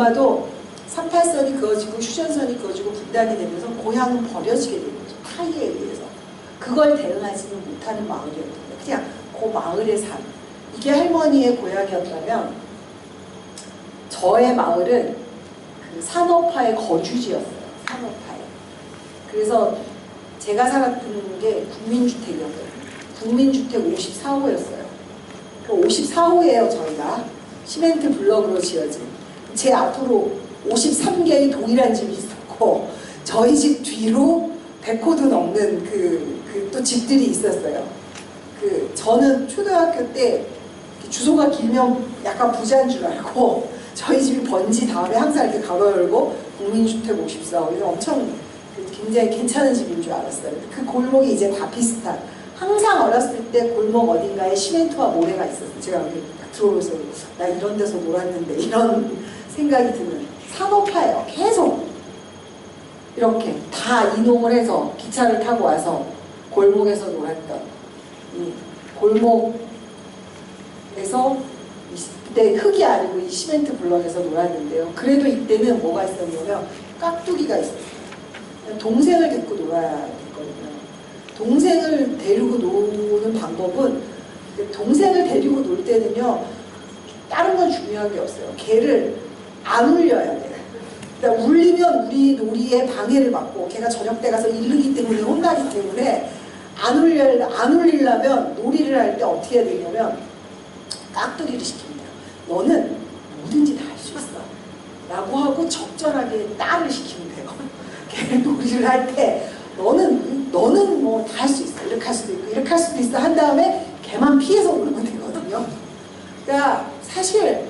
엄마도 38선이 그어지고 휴전선이 그어지고 분단이 되면서 고향은 버려지게 되는 거죠. 타이에 의해서. 그걸 대응하지는 못하는 마을이었던 거예요. 그냥 그 마을의 삶. 이게 할머니의 고향이었다면 저의 마을은 그 산업화의 거주지였어요. 산업화에. 그래서 제가 살았던 게 국민주택이었거든요. 국민주택 54호였어요. 그 54호예요, 저희가. 시멘트 블럭으로 지어진. 제 앞으로 53개의 동일한 집이 있었고, 저희 집 뒤로 100호도 넘는 또 집들이 있었어요. 저는 초등학교 때 주소가 길면 약간 부자인 줄 알고, 저희 집이 번지 다음에 항상 이렇게 가로 열고, 국민주택 54호. 그래서 엄청 굉장히 괜찮은 집인 줄 알았어요. 그 골목이 이제 다 비슷한. 항상 어렸을 때 골목 어딘가에 시멘트와 모래가 있었어요. 제가 여기 들어오면서 나 이런 데서 놀았는데 이런 생각이 드는 산업화예요. 계속 이렇게 다 이동을 해서 기차를 타고 와서 골목에서 놀았던 이 골목에서 그때 흙이 아니고 이 시멘트 블럭에서 놀았는데요. 그래도 이때는 뭐가 있었냐면 깍두기가 있었어요. 동생을 데리고 놀아야 됐거든요. 동생을 데리고 노는 방법은 동생을 데리고 놀 때는요 다른 건 중요한 게 없어요. 걔를 안 울려야 돼요. 그러니까 울리면 우리 놀이에 방해를 받고 걔가 저녁 때 가서 이르기 때문에 혼나기 때문에 안 울리려면 놀이를 할 때 어떻게 해야 되냐면 깍두기를 시킵니다. 너는 뭐든지 다 할 수 있어 라고 하고 적절하게 딸을 시키면 돼요. 걔 놀이를 할 때 너는 뭐 다 할 수 있어. 이렇게 할 수도 있고 이렇게 할 수도 있어 한 다음에 걔만 피해서 오르면 되거든요. 그러니까 사실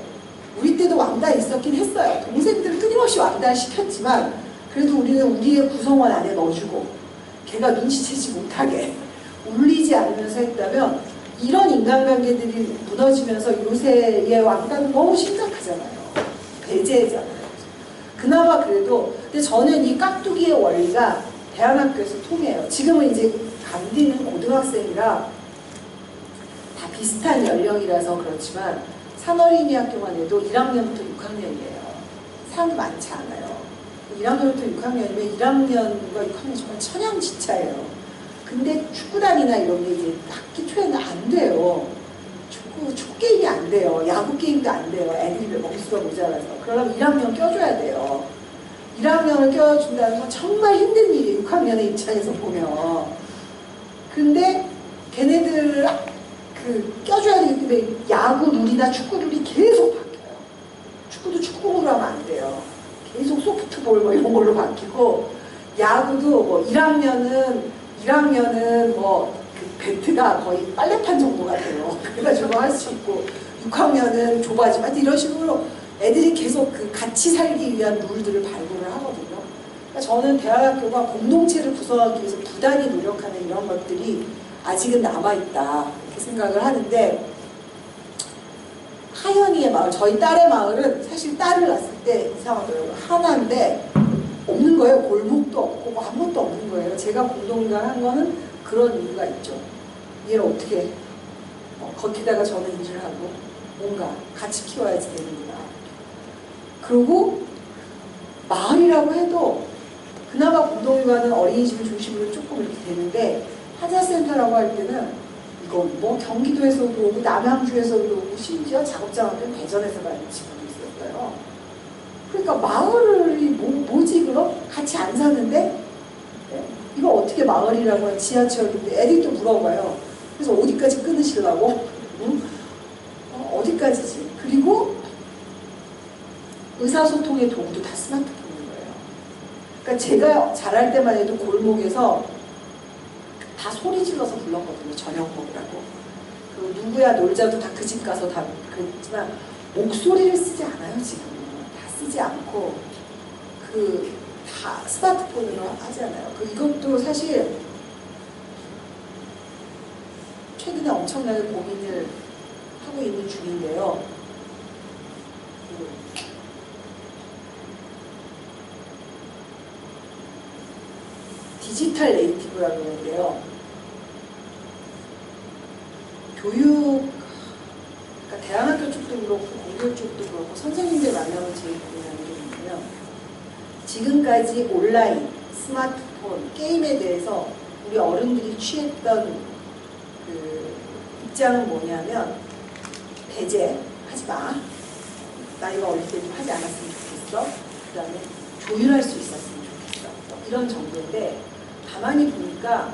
우리 때도 왕따 있었긴 했어요. 동생들을 끊임없이 왕따를 시켰지만 그래도 우리는 우리의 구성원 안에 넣어주고 걔가 눈치채지 못하게 울리지 않으면서 했다면 이런 인간관계들이 무너지면서 요새의 왕따는 너무 심각하잖아요. 배제잖아요. 그나마 그래도 근데 저는 이 깍두기의 원리가 대한학교에서 통해요. 지금은 이제 간디는 고등학생이라 다 비슷한 연령이라서 그렇지만 산어린이학교만 해도 1학년부터 6학년이에요. 사람이 많지 않아요. 1학년부터 6학년이면 1학년과 6학년 정말 천양지차예요. 근데 축구단이나 이런 게 이제 학기 초에는 안 돼요. 축구 게임이 안 돼요. 야구 게임도 안 돼요. 애들이 머릿수가 모자라서. 그러려면 1학년 껴줘야 돼요. 1학년을 껴준다는 건 정말 힘든 일이에요. 6학년의 입장에서 보면. 근데 걔네들 껴줘야 되기 때문에 야구 룰이나 축구 룰이 계속 바뀌어요. 축구도 축구공으로 하면 안 돼요. 계속 소프트볼 뭐 이런 걸로 바뀌고 야구도 뭐 1학년은 뭐 배트가 거의 빨래판 정도가 돼요. 그래가지고 할 수 있고 6학년은 좁아지면 이런 식으로 애들이 계속 같이 살기 위한 룰들을 발굴을 하거든요. 그러니까 저는 대한학교가 공동체를 구성하기 위해서 부단히 노력하는 이런 것들이 아직은 남아있다 이렇게 생각을 하는데 하연이의 마을, 저희 딸의 마을은 사실 딸을 낳았을 때 이상하더라고요. 하나인데 없는 거예요. 골목도 없고 뭐 아무것도 없는 거예요. 제가 공동육아한 거는 그런 이유가 있죠. 얘를 어떻게 거기다가 저는 일을 하고 뭔가 같이 키워야지 되는구나. 그리고 마을이라고 해도 그나마 공동육아는 어린이집을 중심으로 조금 이렇게 되는데 하자센터라고 할 때는 이거 뭐 경기도에서도 오고 남양주에서도 오고 심지어 작업장학교는 대전에서 가는 친구도 있었어요. 그러니까 마을이 뭐지 그럼? 같이 안 사는데? 네? 이거 어떻게 마을이라고 해? 지하철인데 애들이 또 물어봐요. 그래서 어디까지 끊으시려고? 응? 어디까지지? 그리고 의사소통의 도구도 다 스마트폰인 거예요. 그러니까 제가 자랄 때만 해도 골목에서 다 소리 질러서 불렀거든요. 저녁 먹으라고. 그 누구야 놀자도 다 그 집 가서 다 그랬지만 목소리를 쓰지 않아요. 지금은. 다 쓰지 않고 다 스마트폰으로 하잖아요. 이것도 사실 최근에 엄청나게 고민을 하고 있는 중인데요. 디지털 네이티브라고 하는데요. 그러니까 대안학교 쪽도 그렇고 공교육 쪽도 그렇고 선생님들 만나면 제일 고민하는 게 지금까지 온라인, 스마트폰, 게임에 대해서 우리 어른들이 취했던 그 입장은 뭐냐면 배제하지 마. 나이가 어릴 때 좀 하지 않았으면 좋겠어. 그 다음에 조율할 수 있었으면 좋겠어. 이런 정도인데 가만히 보니까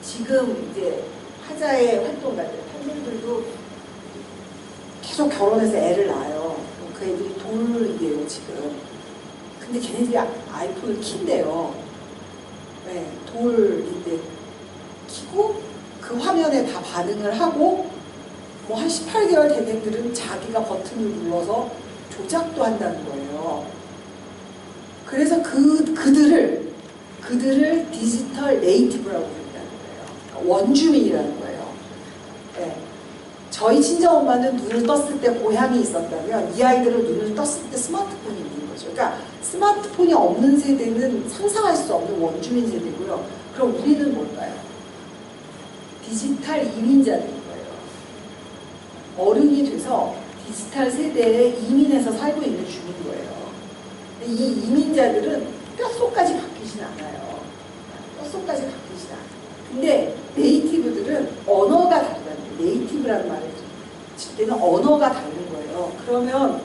지금 이제 하자의 활동가들, 팬들도 계속 결혼해서 애를 낳아요. 그 애들이 돌이에요 지금. 근데 걔네들이 아이폰을 킨대요. 네, 돌인데 키고 그 화면에 다 반응을 하고 뭐 한 18개월 된 애들은 자기가 버튼을 눌러서 조작도 한다는 거예요. 그래서 그들을 디지털 네이티브라고 부른다는 거예요. 원주민이라는 거예요. 네. 저희 친정엄마는 눈을 떴을 때 고향이 있었다면 이 아이들은 눈을 떴을 때 스마트폰이 있는 거죠. 그러니까 스마트폰이 없는 세대는 상상할 수 없는 원주민 세대고요. 그럼 우리는 뭘까요? 디지털 이민자들인 거예요. 어른이 돼서 디지털 세대에 이민해서 살고 있는 중인 거예요. 이 이민자들은 뼛속까지 바뀌진 않아요. 뼛속까지 바뀌진 않아요. 근데 네이티브들은 언어가 다르다는 거예요. 네이티브라는 말을 칠 때는 언어가 다른 거예요. 그러면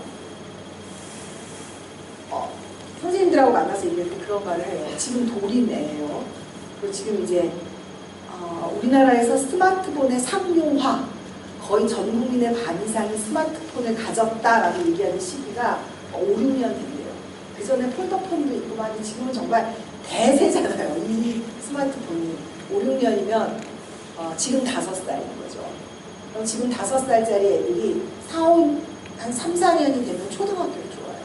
선생님들하고 만나서 얘기할 때 그런 말을 해요. 지금 돌이네요. 그리고 지금 이제 우리나라에서 스마트폰의 상용화, 거의 전 국민의 반 이상이 스마트폰을 가졌다라고 얘기하는 시기가 5, 6년 된대요. 그 전에 폴더폰도 있고 많이 지금은 정말 대세잖아요. 이 스마트폰이 5, 6년이면 지금 5살인 거죠. 그럼 지금 5살짜리 애들이 한 3, 4년이 되면 초등학교를 들어와요.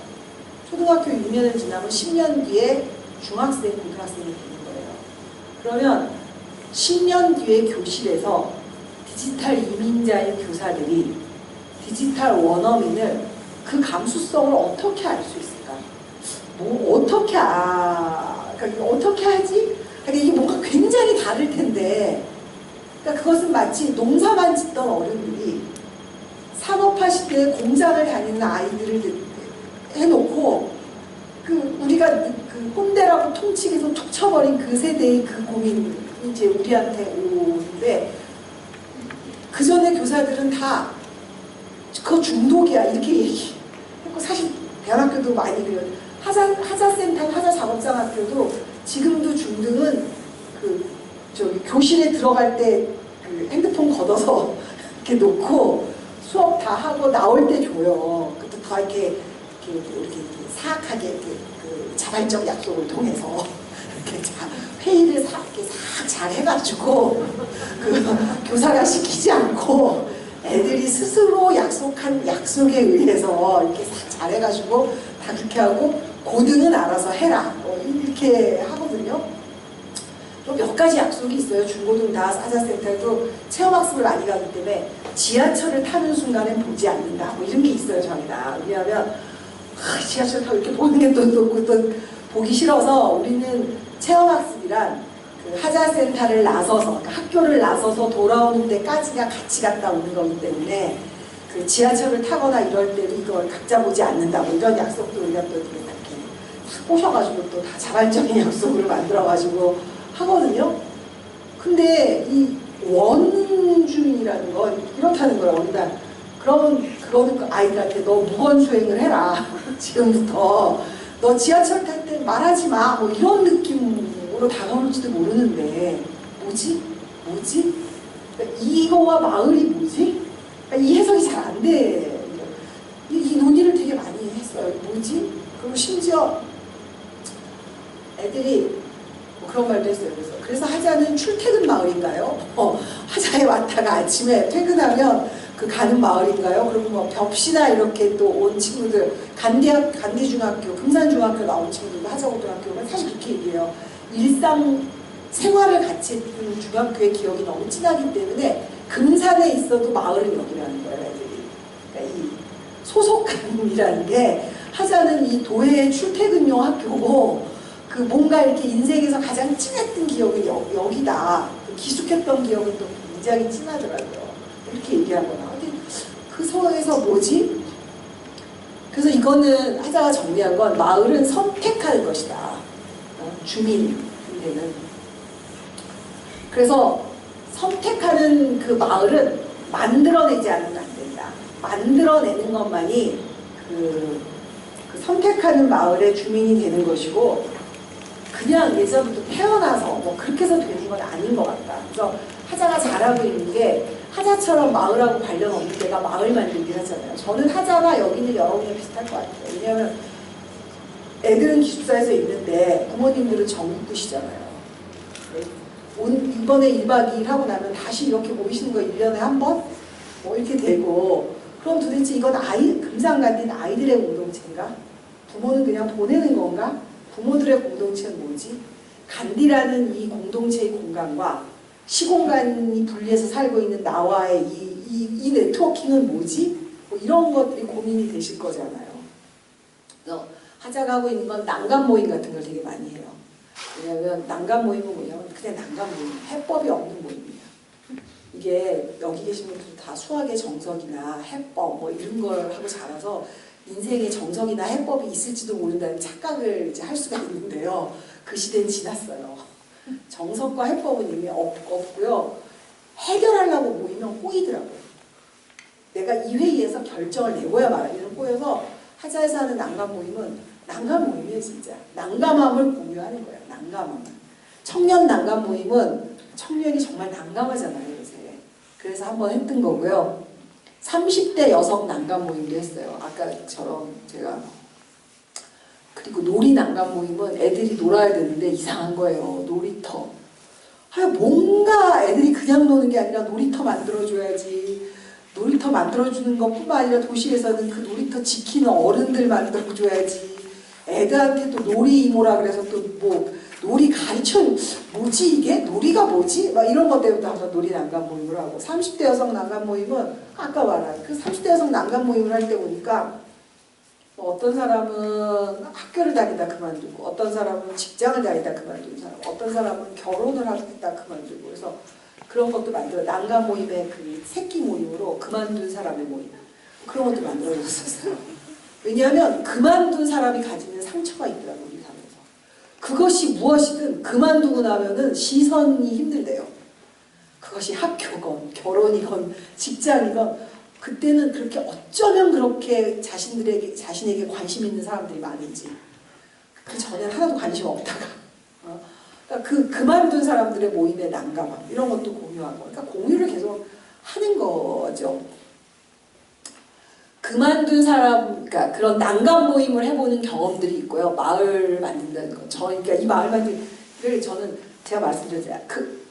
초등학교 6년을 지나면 10년 뒤에 중학생, 고등학생이 되는 거예요. 그러면 10년 뒤에 교실에서 디지털 이민자인 교사들이 디지털 원어민을 그 감수성을 어떻게 알 수 있을까? 뭐 어떻게 그러니까 어떻게 하지? 그러니까 이게 뭔가 굉장히 다를 텐데, 그러니까 그것은 마치 농사만 짓던 어른들이 산업화 시대에 공장을 다니는 아이들을 해놓고 우리가 그 꼰대라고 통칭해서 툭 쳐버린 그 세대의 그 고민이 이제 우리한테 오는데, 그 전에 교사들은 다 그거 중독이야 이렇게 얘기했고, 사실 대학교도 많이 그래요. 하자센터, 하자작업장학교도 지금도 중등은 교실에 들어갈 때 그 핸드폰 걷어서 이렇게 놓고 수업 다 하고 나올 때 줘요. 그것도 다 이렇게 사악하게 그 자발적 약속을 통해서 이렇게 회의를 싹 잘 해가지고 교사가 시키지 않고 애들이 스스로 약속한 약속에 의해서 이렇게 싹 잘해가지고 다 그렇게 하고, 고등은 알아서 해라 이렇게 하거든요. 또 몇 가지 약속이 있어요. 중고등 다 하자센터도 체험학습을 많이 가기 때문에 지하철을 타는 순간엔 보지 않는다 뭐 이런 게 있어요. 저희가. 왜냐하면 지하철 타고 이렇게 보는 게 또 보기 싫어서 우리는 체험학습이란 그 하자센터를 나서서, 그러니까 학교를 나서서 돌아오는 데까지가 같이 갔다 오는 거기 때문에 그 지하철을 타거나 이럴 때도 이걸 각자 보지 않는다 뭐 이런 약속도 우리가 또 이렇게 꼬셔가지고 또 다 자발적인 약속으로 만들어가지고 하거든요. 근데 이 원주민이라는 건 이렇다는 거예요. 어린다. 그러면 그거는 그 아이들한테 너 무건수행을 해라. 지금부터 너 지하철 탈 때 말하지 마. 뭐 이런 느낌으로 다가올지도 모르는데 뭐지? 그러니까 이거와 마을이 뭐지? 그러니까 이 해석이 잘 안 돼. 이 논의를 되게 많이 했어요. 뭐지? 그리고 심지어 애들이 뭐 그런 말도 했어요. 그래서 하자는 출퇴근 마을인가요? 하자에 왔다가 아침에 퇴근하면 그 가는 마을인가요? 그리고 뭐 벽시나 이렇게 또 온 친구들, 간디중학교, 금산중학교 나온 친구들도 하자고등학교가 사실 그렇게 얘기해요. 일상 생활을 같이 했던 중학교의 기억이 너무 진하기 때문에 금산에 있어도 마을은 여기라는 거예요, 애들이. 그러니까 이 소속감이라는 게, 하자는 이 도회의 출퇴근용 학교고, 그 뭔가 이렇게 인생에서 가장 진했던 기억은 여기다. 기숙했던 기억은 또 굉장히 진하더라고요. 이렇게 얘기하거나. 근데 그 서에서 뭐지? 그래서 이거는 하자가 정리한 건 마을은 선택하는 것이다. 주민이 되는. 그래서 선택하는 그 마을은 만들어내지 않으면 안 된다. 만들어내는 것만이 그 선택하는 마을의 주민이 되는 것이고, 그냥 예전부터 태어나서 뭐 그렇게 해서 되는 건 아닌 것 같다. 그래서 하자가 잘하고 있는 게, 하자처럼 마을하고 관련 없는 데가 마을 만들기 하잖아요. 저는 하자나 여기 있는 여러분이 비슷할 것 같아요. 왜냐하면 애들은 기숙사에서 있는데 부모님들은 전국구시잖아요. 이번에 1박 2일 하고 나면 다시 이렇게 모이시는 거 1년에 한 번? 뭐 이렇게 되고, 그럼 도대체 이건 금상간디는 아이들의 공동체인가? 부모는 그냥 보내는 건가? 부모들의 공동체는 뭐지? 간디라는 이 공동체의 공간과 시공간이 분리해서 살고 있는 나와의 이 네트워킹은 뭐지? 뭐 이런 것들이 고민이 되실 거잖아요. 그래서 하자가 하고 있는 건 난감 모임 같은 걸 되게 많이 해요. 왜냐하면 난감 모임은 뭐냐면 그냥 난감 모임, 해법이 없는 모임이에요. 이게 여기 계신 분들 다 수학의 정석이나 해법 뭐 이런 걸 하고 자라서 인생에 정석이나 해법이 있을지도 모른다는 착각을 이제 할 수가 있는데요. 그 시대는 지났어요. 정석과 해법은 이미 없고요. 해결하려고 모이면 꼬이더라고요. 내가 이 회의에서 결정을 내고야 말아. 이런 꼬여서 하자에서 하는 난감 모임은 난감 모임이에요, 진짜. 난감함을 공유하는 거예요. 난감함을. 청년 난감 모임은 청년이 정말 난감하잖아요, 요새. 그래서 한번 했던 거고요. 30대 여성 난감 모임도 했어요. 아까처럼 제가. 그리고 놀이 난감 모임은 애들이 놀아야 되는데 이상한 거예요. 놀이터. 뭔가 애들이 그냥 노는 게 아니라 놀이터 만들어줘야지. 놀이터 만들어주는 것뿐만 아니라 도시에서는 그 놀이터 지키는 어른들 만들어줘야지. 애들한테 또 놀이 이모라 그래서 또 뭐 놀이 가르쳐, 뭐지 이게? 놀이가 뭐지? 막 이런 것 때문에 한번 놀이 난감 모임을 하고, 30대 여성 난감 모임은 아까 말한 그 30대 여성 난감 모임을 할 때 보니까 어떤 사람은 학교를 다니다 그만두고, 어떤 사람은 직장을 다니다 그만두는 사람, 어떤 사람은 결혼을 하다 그만두고, 그래서 그런 것도 만들어, 난감 모임의 그 새끼 모임으로 그만둔 사람의 모임, 그런 것도 만들어졌었어요. 왜냐하면 그만둔 사람이 가지는 상처가 있더라고요, 우리 사회에서. 그것이 무엇이든 그만두고 나면은 시선이 힘들대요. 그것이 학교건 결혼이건 직장이건. 그때는 그렇게 어쩌면 그렇게 자신에게 관심 있는 사람들이 많은지, 그 전엔 하나도 관심 없다가, 그러니까 그만둔 사람들의 모임의 난감함, 이런 것도 공유하고, 그러니까 공유를 계속 하는 거죠. 그만둔 사람, 그러니까 그런 난감 모임을 해보는 경험들이 있고요. 마을 만든다는 거. 그러니까 이 마을 만들기를 저는 제가 말씀드렸잖아요.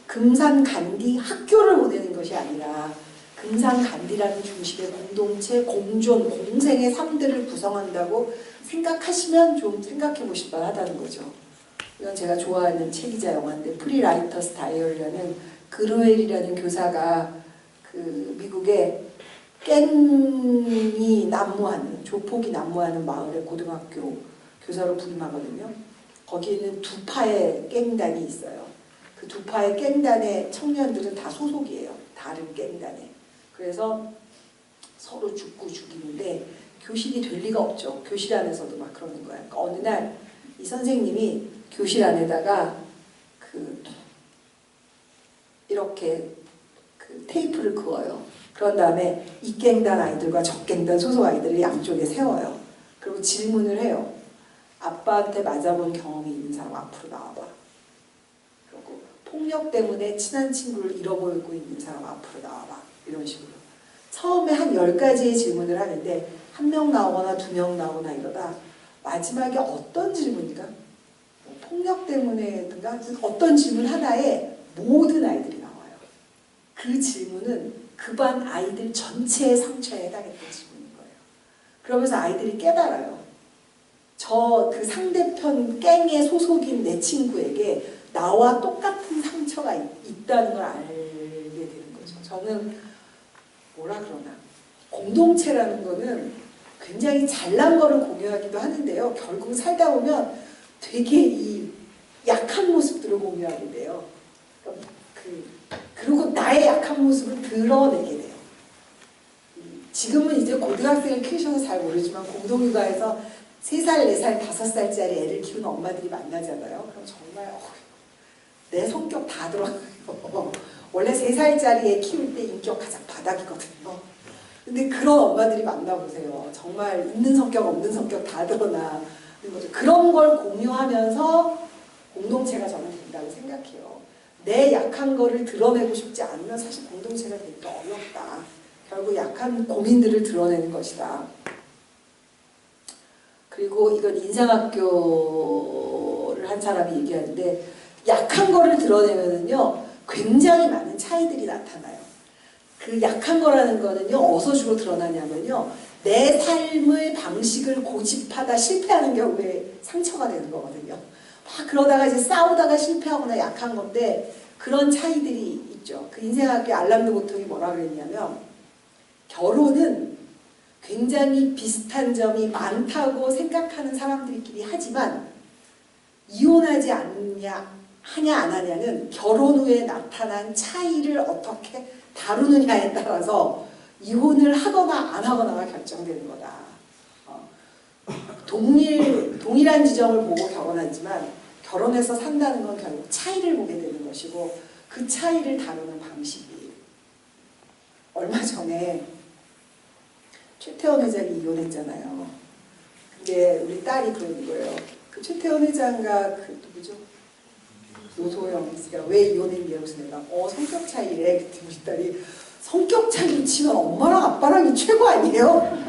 금산간디 학교를 보내는 것이 아니라 금산간디라는 중심의 공동체, 공존, 공생의 삶들을 구성한다고 생각하시면 좀 생각해 보실 만하다는 거죠. 이건 제가 좋아하는 책이자 영화인데, 프리라이터스 다이어리라는 그루엘이라는 교사가 그 미국의 깽이 난무하는, 조폭이 난무하는 마을의 고등학교 교사로 부임하거든요. 거기에는 두 파의 깽단이 있어요. 그 두 파의 깽단의 청년들은 다 소속이에요. 다른 깽단에. 그래서 서로 죽고 죽이는데 교실이 될 리가 없죠. 교실 안에서도 막 그러는 거야. 그러니까 어느 날 이 선생님이 교실 안에다가 이렇게 테이프를 그어요. 그런 다음에 이 깽단 아이들과 저 깽단 소속 아이들을 양쪽에 세워요. 그리고 질문을 해요. 아빠한테 맞아본 경험이 있는 사람 앞으로 나와봐. 그리고 폭력 때문에 친한 친구를 잃어버리고 있는 사람 앞으로 나와봐. 이런 식으로. 처음에 한 10가지의 질문을 하는데 1명 나오거나 2명 나오거나 이러다 마지막에 어떤 질문인가? 뭐 폭력 때문에든가 어떤 질문 하나에 모든 아이들이 나와요. 그 질문은 그 반 아이들 전체의 상처에 해당했던 질문인 거예요. 그러면서 아이들이 깨달아요. 그 상대편 깽의 소속인 내 친구에게 나와 똑같은 상처가 있다는 걸 알게 되는 거죠. 저는 뭐라 그러나, 공동체라는 거는 굉장히 잘난 거를 공유하기도 하는데요. 결국 살다 보면 되게 이 약한 모습들을 공유하게 돼요. 그리고 나의 약한 모습을 드러내게 돼요. 지금은 이제 고등학생을 키우셔서 잘 모르지만 공동육아에서 3살, 4살, 5살짜리 애를 키우는 엄마들이 만나잖아요. 그럼 정말 내 성격 다 드러나요. 원래 3살짜리 애 키울 때 인격 가장 바닥이거든요. 근데 그런 엄마들이 만나보세요. 정말 있는 성격, 없는 성격 다 드러나는 거죠. 그런 걸 공유하면서 공동체가 저는 된다고 생각해요. 내 약한 거를 드러내고 싶지 않으면 사실 공동체가 되기가 어렵다. 결국 약한 고민들을 드러내는 것이다. 그리고 이건 인상학교를 한 사람이 얘기하는데 약한 거를 드러내면은요 굉장히 많은 차이들이 나타나요. 그 약한 거라는 거는요 어디서 주로 드러나냐면요 내 삶의 방식을 고집하다 실패하는 경우에 상처가 되는 거거든요. 막 그러다가 이제 싸우다가 실패하거나 약한 건데 그런 차이들이 있죠. 그 인생학교 알람드 보통이 뭐라 그랬냐면 결혼은 굉장히 비슷한 점이 많다고 생각하는 사람들끼리 하지만 이혼하지 않느냐 하냐 안 하냐는 결혼 후에 나타난 차이를 어떻게 다루느냐에 따라서 이혼을 하거나 안 하거나가 결정되는 거다. 동일한 지점을 보고 결혼하지만 결혼해서 산다는 건 결국 차이를 보게 되는 것이고 그 차이를 다루는 방식이 얼마 전에 최태원 회장이 이혼했잖아요. 근데 우리 딸이 그러는 거예요. 그 최태원 회장과 그 누구죠? 노소영 씨가 왜 이혼했냐고 해서 내가 성격 차이래. 그때 우리 딸이 성격 차이로 치면 엄마랑 아빠랑이 최고 아니에요?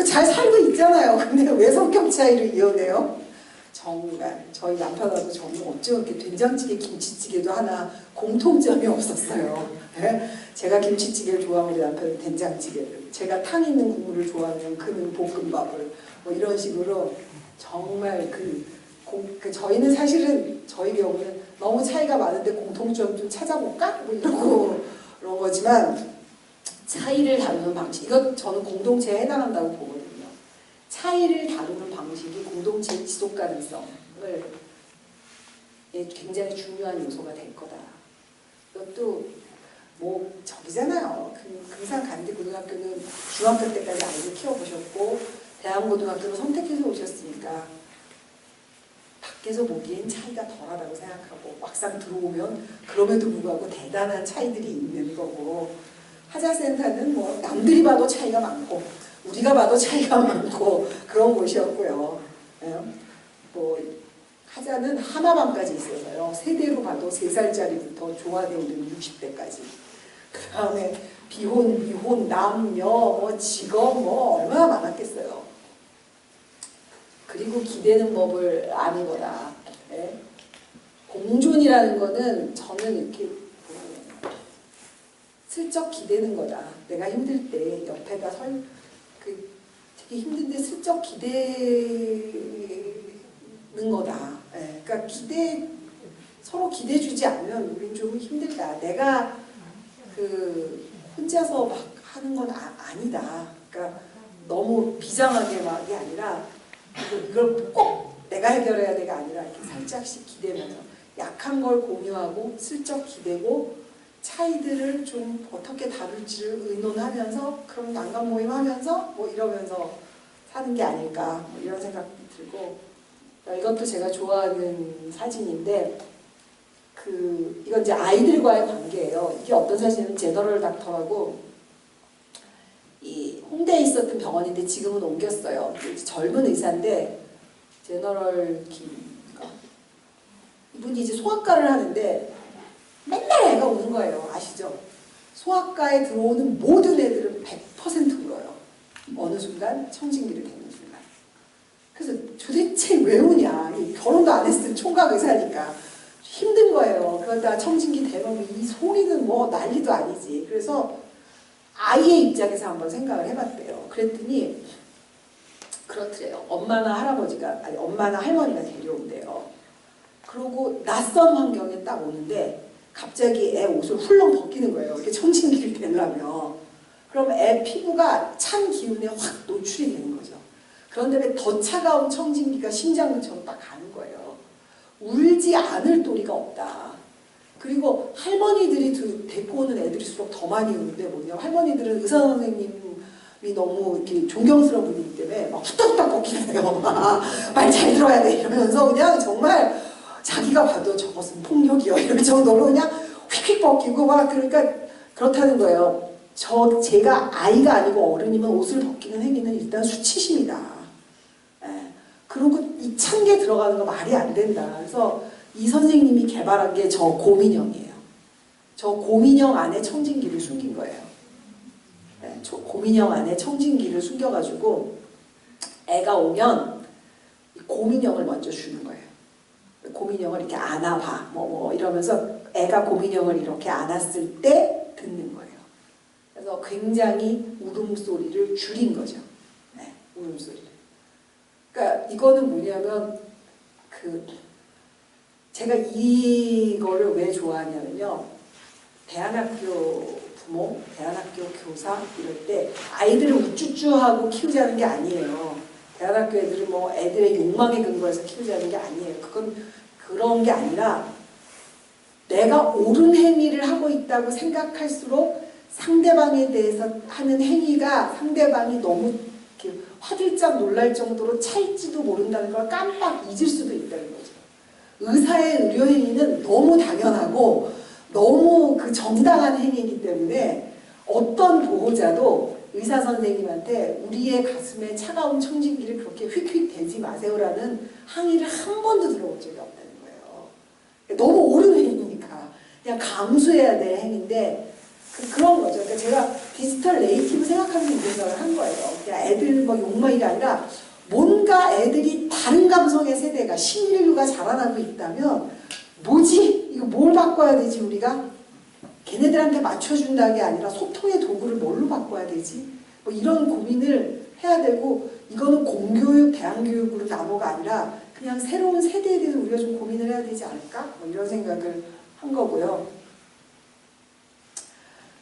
잘 살고 있잖아요. 근데 왜 성격 차이로 이혼해요? 정말 저희 남편하고 저는 어쩜 이렇게 된장찌개 김치찌개도 하나 공통점이 없었어요. 네? 제가 김치찌개를 좋아하면 우리 남편은 된장찌개를, 제가 탕 있는 국물을 좋아하면 그는 볶음밥을, 뭐 이런 식으로 정말 저희는 사실은 저희 경우는 너무 차이가 많은데 공통점 좀 찾아볼까? 뭐 이러고 그런 거지만 차이를 다루는 방식, 이건 저는 공동체에 해당한다고 보거든요. 차이를 다루는 방식이 공동체의 지속 가능성을 굉장히 중요한 요소가 될 거다. 이것도 뭐 저기잖아요. 금산 간디고등학교는 중학교 때까지 아이를 키워보셨고 대한고등학교는 선택해서 오셨으니까 밖에서 보기엔 차이가 덜하다고 생각하고 막상 들어오면 그럼에도 불구하고 대단한 차이들이 있는 거고, 하자센터는 뭐 남들이 봐도 차이가 많고 우리가 봐도 차이가 많고 그런 곳이었고요. 뭐 하자는 하마밤까지 있어서요. 세대로 봐도 3살짜리부터 조화되는 60대까지. 그 다음에 비혼, 미혼, 남녀, 뭐 직업 뭐 얼마나 많았겠어요. 그리고 기대는 법을 아는 거다. 네? 공존이라는 거는 저는 이렇게 슬쩍 기대는 거다. 내가 힘들 때 옆에다 되게 힘든데 슬쩍 기대는 거다. 네? 그러니까 서로 기대 주지 않으면 우린 좀 힘들다. 내가 혼자서 막 하는 건 아니다. 그러니까 너무 비장하게 막이 아니라 이걸 꼭 내가 해결해야 돼가 아니라 이렇게 살짝씩 기대면서 약한 걸 공유하고 슬쩍 기대고 차이들을 좀 어떻게 다룰지를 의논하면서 그럼 난감 모임하면서 뭐 이러면서 사는 게 아닐까 뭐 이런 생각이 들고, 이것도 제가 좋아하는 사진인데 이건 이제 아이들과의 관계예요. 이게 어떤 사진은 제너럴 닥터라고 이 홍대에 있었던 병원인데 지금은 옮겼어요. 젊은 의사인데 제너럴 김인가? 이분이 이제 소아과를 하는데 맨날 애가 우는 거예요. 아시죠? 소아과에 들어오는 모든 애들은 100% 울어요. 어느 순간 청진기를 대는 순간. 그래서 도대체 왜 우냐? 결혼도 안 했을 때 총각 의사니까 힘든 거예요. 그러다 청진기 대면 이 소리는 뭐 난리도 아니지. 그래서 아이의 입장에서 한번 생각을 해봤대요. 그랬더니 그렇더래요. 엄마나 할머니가 데려온대요. 그러고 낯선 환경에 딱 오는데 갑자기 애 옷을 훌렁 벗기는 거예요. 이렇게 청진기를 대려면. 그럼 애 피부가 찬 기운에 확 노출이 되는 거죠. 그런 다음에 더 차가운 청진기가 심장 근처로 딱 가는 거예요. 울지 않을 도리가 없다. 그리고 할머니들이 데리고 오는 애들일수록 더 많이 오는데 뭐냐, 할머니들은 의사 선생님이 너무 이렇게 존경스러운 분이기 때문에 막 후딱후딱 꺾이네요. 말 잘 들어야 돼 이러면서 그냥 정말 자기가 봐도 저것은 폭력이요 이럴 정도로 그냥 휙휙 꺾이고 막, 그러니까 그렇다는 거예요. 제가 아이가 아니고 어른이면 옷을 벗기는 행위는 일단 수치심이다. 예. 그리고 이 찬 게 들어가는 거 말이 안 된다. 그래서 이 선생님이 개발한 게 저 곰인형이에요. 저 곰인형 안에 청진기를 숨긴 거예요. 예. 저 곰인형 안에 청진기를 숨겨가지고 애가 오면 곰인형을 먼저 주는 거예요. 곰인형을 이렇게 안아봐 뭐 이러면서 애가 곰인형을 이렇게 안았을 때 듣는 거예요. 그래서 굉장히 울음소리를 줄인 거죠. 네, 울음소리를. 그러니까 이거는 뭐냐면 제가 이거를 왜 좋아하냐면요. 대안학교 부모, 대안학교 교사 이럴 때 아이들을 우쭈쭈하고 키우자는 게 아니에요. 대안학교 애들은 뭐 애들의 욕망에 근거해서 키우자는 게 아니에요. 그건 그런 게 아니라 내가 옳은 행위를 하고 있다고 생각할수록 상대방에 대해서 하는 행위가 상대방이 너무 이렇게 화들짝 놀랄 정도로 찰지도 모른다는 걸 깜빡 잊을 수도 있다는 거죠. 의사의 의료행위는 너무 당연하고 너무 정당한 행위이기 때문에 어떤 보호자도 의사 선생님한테 우리의 가슴에 차가운 청진기를 그렇게 휙휙 대지 마세요라는 항의를 한 번도 들어본 적이 없다는 거예요. 너무 옳은 행위니까 그냥 감수해야 될 행위인데 그런 거죠. 그러니까 제가 디지털 네이티브 생각하면서 이 생각을 한 거예요. 그냥 애들 뭐 욕망이 아니라 뭔가 애들이 다른 감성의 세대가 신인류가 자라나고 있다면 뭐지? 이거 뭘 바꿔야 되지 우리가? 걔네들한테 맞춰준다는 게 아니라 소통의 도구를 뭘로 바꿔야 되지? 뭐 이런 고민을 해야 되고 이거는 공교육, 대안교육으로 나눠가 아니라 그냥 새로운 세대에 대해서 우리가 좀 고민을 해야 되지 않을까? 뭐 이런 생각을 한 거고요.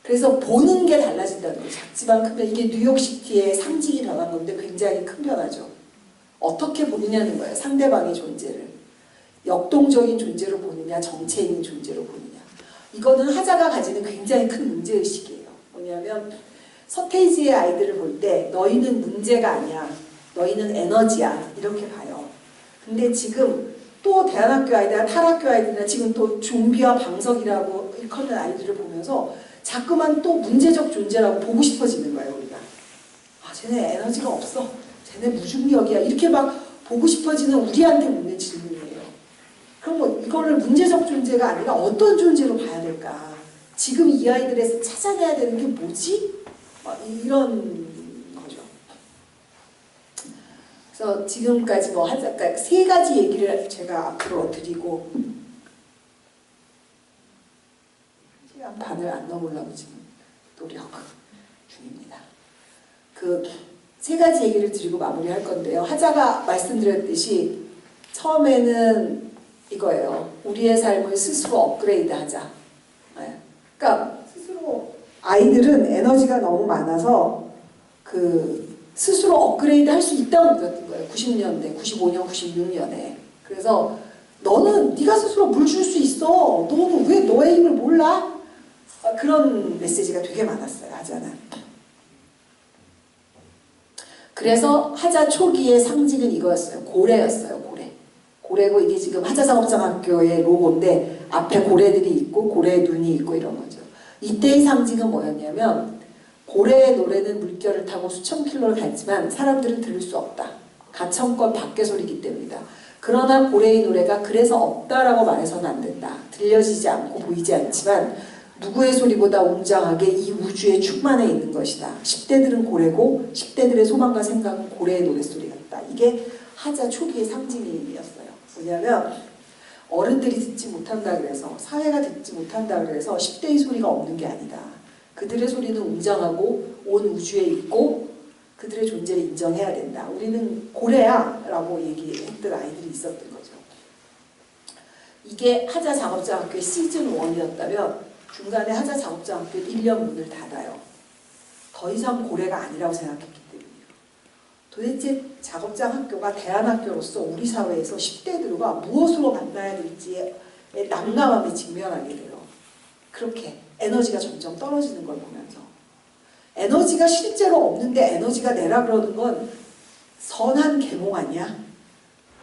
그래서 보는 게 달라진다는 거예요. 작지만 크면 이게 뉴욕시티의 상징이 변한 건데 굉장히 큰 변화죠. 어떻게 보느냐는 거예요. 상대방의 존재를. 역동적인 존재로 보느냐 정체인 존재로 보느냐. 이거는 하자가 가지는 굉장히 큰 문제의식이에요. 뭐냐면 서태지의 아이들을 볼 때 너희는 문제가 아니야. 너희는 에너지야. 이렇게 봐요. 근데 지금 또 대안학교 아이들이나 탈학교 아이들이나 지금 또 좀비와 방석이라고 일컫는 아이들을 보면서 자꾸만 또 문제적 존재라고 보고 싶어지는 거예요. 우리가. 아 쟤네 에너지가 없어. 쟤네 무중력이야. 이렇게 막 보고 싶어지는 우리한테 묻는 질문이에요. 그럼 뭐 이거를 문제적 존재가 아니라 어떤 존재로 봐야 될까? 지금 이 아이들에서 찾아내야 되는 게 뭐지? 이런 거죠. 그래서 지금까지 뭐 그러니까 세 가지 얘기를 제가 앞으로 드리고 시간 반을 안 넘으려고 지금 노력 중입니다. 세 가지 얘기를 드리고 마무리할 건데요. 하자가 말씀드렸듯이 처음에는 이거예요. 우리의 삶을 스스로 업그레이드하자. 네. 그러니까 스스로 아이들은 에너지가 너무 많아서 스스로 업그레이드 할 수 있다고 믿었던 거예요. 90년대, 95년, 96년에. 그래서 너는 네가 스스로 물 줄 수 있어. 너는 왜 너의 힘을 몰라? 그런 메시지가 되게 많았어요. 하자는. 그래서 하자 초기의 상징은 이거였어요. 고래였어요. 고래. 고래고 이게 지금 하자상업장학교의 로고인데 앞에 고래들이 있고 고래의 눈이 있고 이런 거죠. 이때의 상징은 뭐였냐면 고래의 노래는 물결을 타고 수천 킬로를 갔지만 사람들은 들을 수 없다. 가천권 밖의 소리이기 때문이다. 그러나 고래의 노래가 그래서 없다라고 말해서는 안 된다. 들려지지 않고 보이지 않지만 누구의 소리보다 웅장하게 이 우주에 충만해 있는 것이다. 10대들은 고래고 10대들의 소망과 생각은 고래의 노랫소리 같다. 이게 하자 초기의 상징이었어요. 뭐냐면 어른들이 듣지 못한다 그래서 사회가 듣지 못한다 그래서 10대의 소리가 없는 게 아니다. 그들의 소리는 웅장하고 온 우주에 있고 그들의 존재를 인정해야 된다. 우리는 고래야 라고 얘기했던 아이들이 있었던 거죠. 이게 하자 작업장학교의 시즌 1이었다면 중간에 하자 작업장학교 1년 문을 닫아요. 더 이상 고래가 아니라고 생각했기 때문이에요. 도대체 작업장학교가 대안학교로서 우리 사회에서 10대들과 무엇으로 만나야 될지에 난감함에 직면하게 돼요. 그렇게 에너지가 점점 떨어지는 걸 보면서. 에너지가 실제로 없는데 에너지가 내라 그러는 건 선한 계몽 아니야?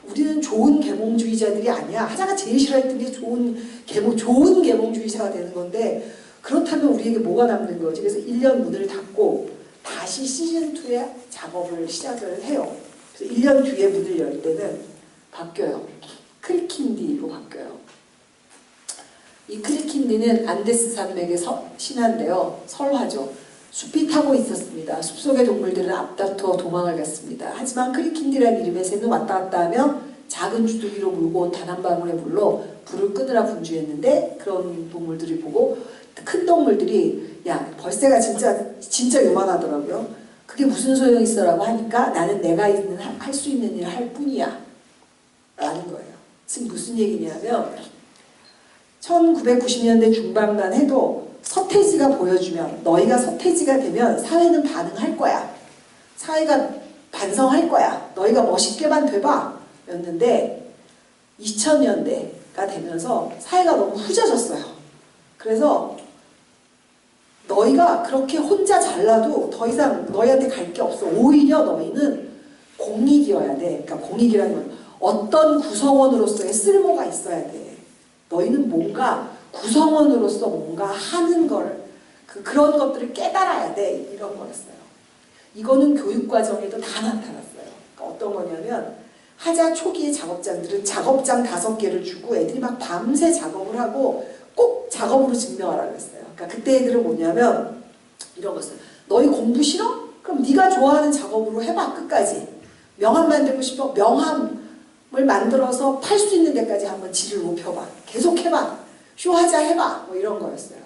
우리는 좋은 계몽주의자들이 아니야. 하자가 제일 싫어했던 게 좋은 계몽주의자가 되는 건데, 그렇다면 우리에게 뭐가 남는 거지? 그래서 1년 문을 닫고 다시 시즌2의 작업을 시작을 해요. 그래서 1년 뒤에 문을 열 때는 바뀌어요. 크리킨디로 바뀌어요. 이 크리킨디는 안데스 산맥의 신화인데요. 설화죠. 숲이 타고 있었습니다. 숲속의 동물들은 앞다투어 도망을 갔습니다. 하지만 크리킨디라는 이름의 새는 왔다 갔다 하며 작은 주둥이로 물고 온 단 한 방울의 물로 불을 끄느라 분주했는데, 그런 동물들이 보고 큰 동물들이 야, 벌새가 진짜 요만하더라고요. 그게 무슨 소용이 있어라고 하니까 나는 내가 할 수 있는 일을 할 뿐이야 라는 거예요. 지금 무슨 얘기냐면 1990년대 중반만 해도 서태지가 보여주면, 너희가 서태지가 되면 사회는 반응할 거야. 사회가 반성할 거야. 너희가 멋있게만 돼봐. 였는데 2000년대가 되면서 사회가 너무 후져졌어요. 그래서 너희가 그렇게 혼자 잘나도 더 이상 너희한테 갈 게 없어. 오히려 너희는 공익이어야 돼. 그러니까 공익이라는 건 어떤 구성원으로서의 쓸모가 있어야 돼. 너희는 뭔가 구성원으로서 뭔가 하는 걸, 그런 것들을 깨달아야 돼. 이런 거였어요. 이거는 교육과정에도 다 나타났어요. 그러니까 어떤 거냐면, 하자 초기의 작업장들은 작업장 5개를 주고 애들이 막 밤새 작업을 하고 꼭 작업으로 증명하라 그랬어요. 그러니까 그때 애들은 뭐냐면 이런 거였어요. 너희 공부 싫어? 그럼 네가 좋아하는 작업으로 해봐. 끝까지. 명함 만들고 싶어? 명함을 만들어서 팔 수 있는 데까지 한번 질을 높여봐. 계속 해봐. 쇼하자 해봐. 뭐 이런 거였어요.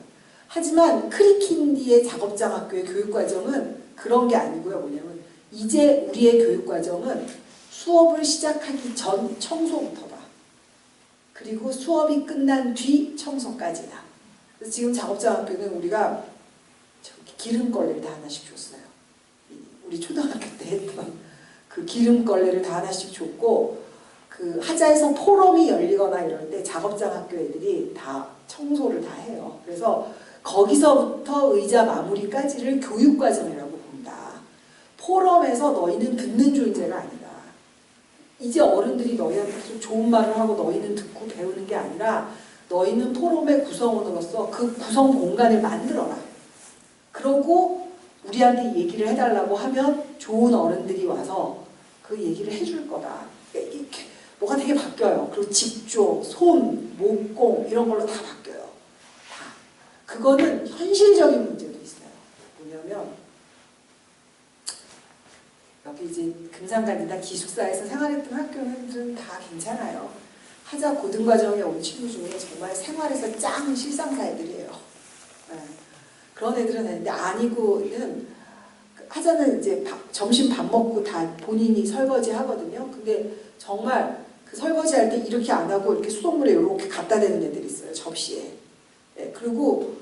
하지만 크리킨디의 작업장 학교의 교육과정은 그런 게 아니고요. 뭐냐면 이제 우리의 교육과정은 수업을 시작하기 전 청소부터다. 그리고 수업이 끝난 뒤 청소까지다. 그래서 지금 작업장 학교는 우리가 기름걸레를 다 하나씩 줬어요. 우리 초등학교 때 했던 그 기름걸레를 다 하나씩 줬고, 그 하자에서 포럼이 열리거나 이럴 때 작업장 학교 애들이 다 청소를 다 해요. 그래서 거기서부터 의자 마무리까지를 교육과정이라고 본다. 포럼에서 너희는 듣는 존재가 아니다. 이제 어른들이 너희한테 좋은 말을 하고 너희는 듣고 배우는 게 아니라 너희는 포럼의 구성원으로서 그 구성 공간을 만들어라. 그러고 우리한테 얘기를 해달라고 하면 좋은 어른들이 와서 그 얘기를 해줄 거다. 이렇게 뭐가 되게 바뀌어요. 그리고 직조, 손, 목공 이런 걸로 다 바뀌어요. 다. 그거는 현실적인 문제도 있어요. 뭐냐면 여기 이제 금산간이나 기숙사에서 생활했던 학교는 다 괜찮아요. 하자 고등과정에 온 친구 중에 정말 생활에서 짱 실상사 애들이에요. 네. 그런 애들은 있는데 아니고는, 하자는 이제 점심 밥 먹고 다 본인이 설거지 하거든요. 근데 정말 그 설거지 할 때 이렇게 안 하고 이렇게 수돗물에 이렇게 갖다 대는 애들이 있어요. 접시에. 네. 그리고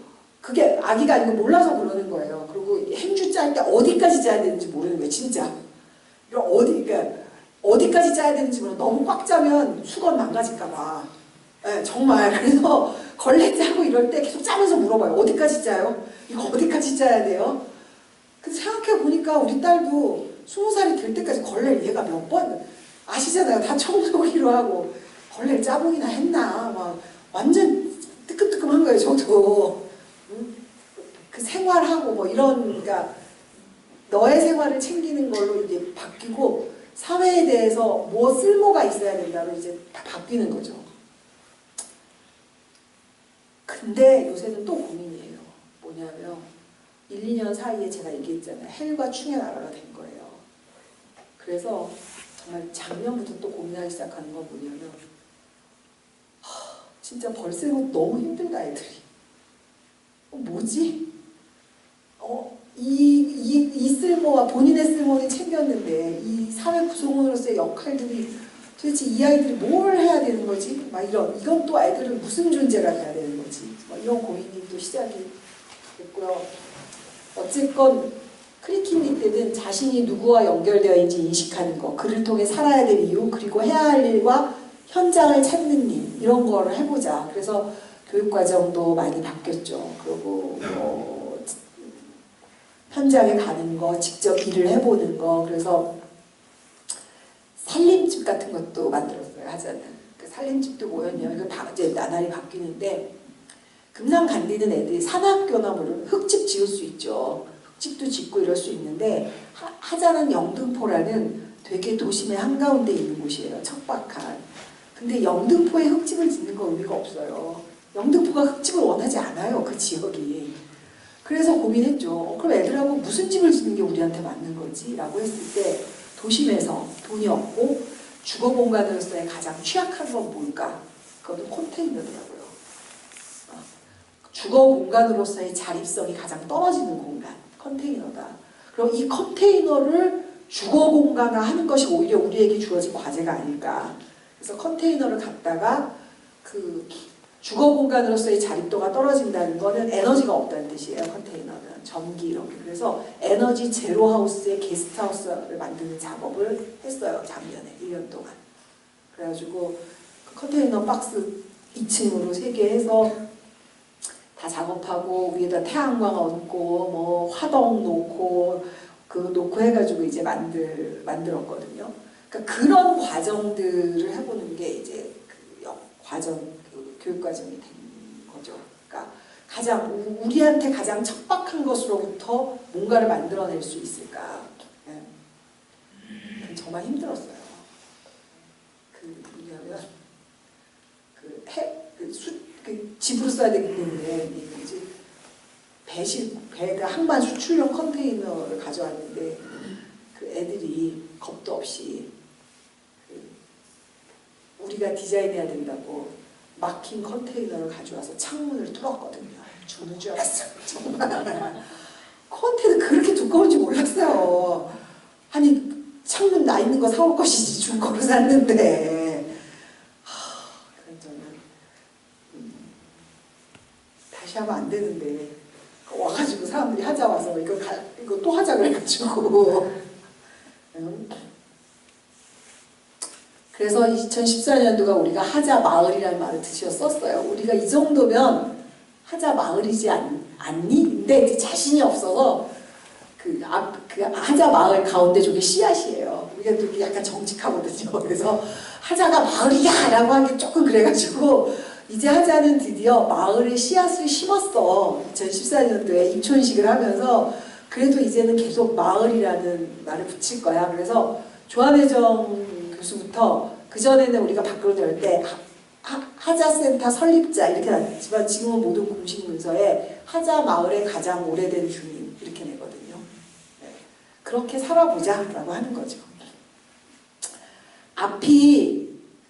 그게 아기가 아니고 몰라서 그러는 거예요. 그리고 행주 짤 때 어디까지 짜야 되는지 모르는 거예요. 진짜. 그러니까 어디까지 짜야 되는지 몰라. 너무 꽉 짜면 수건 망가질까봐. 네, 정말. 그래서 걸레 짜고 이럴 때 계속 짜면서 물어봐요. 어디까지 짜요? 이거 어디까지 짜야 돼요? 근데 생각해보니까 우리 딸도 20살이 될 때까지 걸레를 얘가 몇 번, 아시잖아요. 다 청소기로 하고 걸레를 짜보기나 했나. 막 완전 뜨끔뜨끔한 거예요. 저도. 그 생활하고 뭐 이런, 그러니까 너의 생활을 챙기는 걸로 이제 바뀌고, 사회에 대해서 뭐 쓸모가 있어야 된다로 이제 다 바뀌는 거죠. 근데 요새는 또 고민이에요. 뭐냐면 1, 2년 사이에 제가 얘기했잖아요. 헬과 충의 나라가 된 거예요. 그래서 정말 작년부터 또 고민하기 시작하는 건 뭐냐면, 진짜 벌새는 너무 힘들다 애들이. 뭐지? 이 쓸모와 본인의 쓸모는 챙겼는데 이 사회 구성원으로서의 역할들이 도대체 이 아이들이 뭘 해야 되는 거지? 막 이건 또 아이들은 무슨 존재가 돼야 되는 거지? 막 이런 고민이 또 시작이 됐고요. 어쨌건 크리킨디 때는 자신이 누구와 연결되어 있는지 인식하는 것, 그를 통해 살아야 될 이유, 그리고 해야 할 일과 현장을 찾는 일 이런 거를 해보자. 그래서 교육과정도 많이 바뀌었죠. 그리고 뭐 현장에 가는 거, 직접 일을 해보는 거. 그래서 살림집 같은 것도 만들었어요. 하자는. 그 살림집도 뭐였냐면 이제 나날이 바뀌는데 금산 간디는 애들이 산학교나 뭐 흙집 지을 수 있죠. 흙집도 짓고 이럴 수 있는데 하자는 영등포라는 되게 도심의 한가운데 있는 곳이에요. 척박한. 근데 영등포에 흙집을 짓는 건 의미가 없어요. 영등포가 흙집을 원하지 않아요. 그 지역이. 그래서 고민했죠. 그럼 애들하고 무슨 집을 짓는 게 우리한테 맞는 거지? 라고 했을 때 도심에서 돈이 없고 주거 공간으로서의 가장 취약한 건 뭘까? 그거는 컨테이너더라고요. 주거 공간으로서의 자립성이 가장 떨어지는 공간, 컨테이너다. 그럼 이 컨테이너를 주거 공간화하는 것이 오히려 우리에게 주어진 과제가 아닐까. 그래서 컨테이너를 갖다가 그 주거 공간으로서의 자립도가 떨어진다는 거는 에너지가 없다는 뜻이에요. 컨테이너는 전기 이런 게. 그래서 에너지 제로 하우스의 게스트하우스를 만드는 작업을 했어요. 작년에 1년 동안. 그래가지고 그 컨테이너 박스 2층으로 3개 해서 다 작업하고 위에다 태양광 얹고 뭐 화덕 놓고 놓고 해가지고 이제 만들었거든요. 그러니까 그런 과정들을 해보는 게 이제 그 교육 과정이 된 거죠. 그러니까 가장 우리한테 가장 척박한 것으로부터 뭔가를 만들어낼 수 있을까? 네. 정말 힘들었어요. 뭐냐면 집으로 써야 되기 때문에 이제 배가 항만 수출용 컨테이너를 가져왔는데 그 애들이 겁도 없이 우리가 디자인해야 된다고 막힌 컨테이너를 가져와서 창문을 뚫었거든요. 죽는 줄 알았어요. 정말. 컨테이너 그렇게 두꺼운지 몰랐어요. 아니 창문 나 있는 거 사올 것이지 중고로 샀는데 다시 하면 안 되는데 와가지고 사람들이 하자 와서 이거 또 하자 그래가지고 그래서 2014년도가 우리가 하자 마을이라는 말을 드디어 썼어요. 우리가 이 정도면 하자 마을이지 않니? 근데 이제 자신이 없어서 그 하자 마을 가운데 저게 씨앗이에요. 우리가 또 약간 정직하거든요. 그래서 하자가 마을이야 라고 하기 조금 그래가지고 이제 하자는 드디어 마을에 씨앗을 심었어. 2014년도에 입촌식을 하면서 그래도 이제는 계속 마을이라는 말을 붙일 거야. 그래서 조한혜정 교수부터 그전에는 우리가 밖으로 낼 때 하자센터 설립자 이렇게 나왔지만 지금은 모든 공식 문서에 하자 마을의 가장 오래된 주민 이렇게 내거든요. 네. 그렇게 살아보자 라고 하는 거죠. 앞이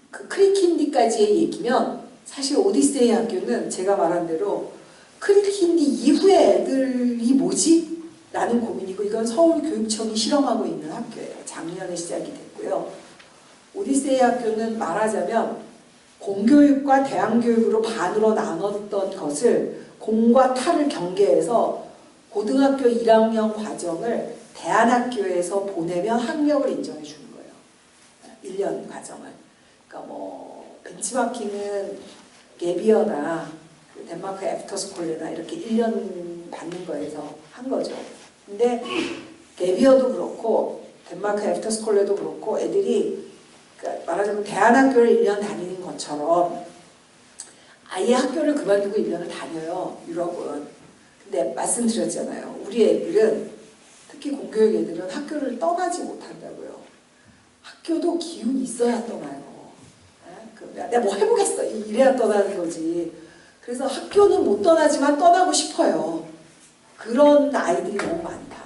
그 크리킨디까지의 얘기면 사실 오디세이 학교는 제가 말한 대로 크리킨디 이후의 애들이 뭐지? 라는 고민이고 이건 서울교육청이 실험하고 있는 학교예요. 작년에 시작이 됐고요. 오디세이 학교는 말하자면 공교육과 대안교육으로 반으로 나눴던 것을 공과 타를 경계해서 고등학교 1학년 과정을 대안학교에서 보내면 학력을 인정해 주는 거예요. 1년 과정을. 그러니까 뭐 벤치마킹은 게비어나 덴마크 애프터스콜레나 이렇게 1년 받는 거에서 한 거죠. 근데 게비어도 그렇고 덴마크 애프터스콜레도 그렇고 애들이 그러니까 말하자면 대안학교를 1년 다니는 것처럼 아예 학교를 그만두고 1년을 다녀요. 유럽은. 근데 말씀드렸잖아요. 우리 애들은 특히 공교육 애들은 학교를 떠나지 못한다고요. 학교도 기운이 있어야 떠나요. 내가 뭐 해보겠어 이래야 떠나는 거지. 그래서 학교는 못 떠나지만 떠나고 싶어요. 그런 아이들이 너무 많다.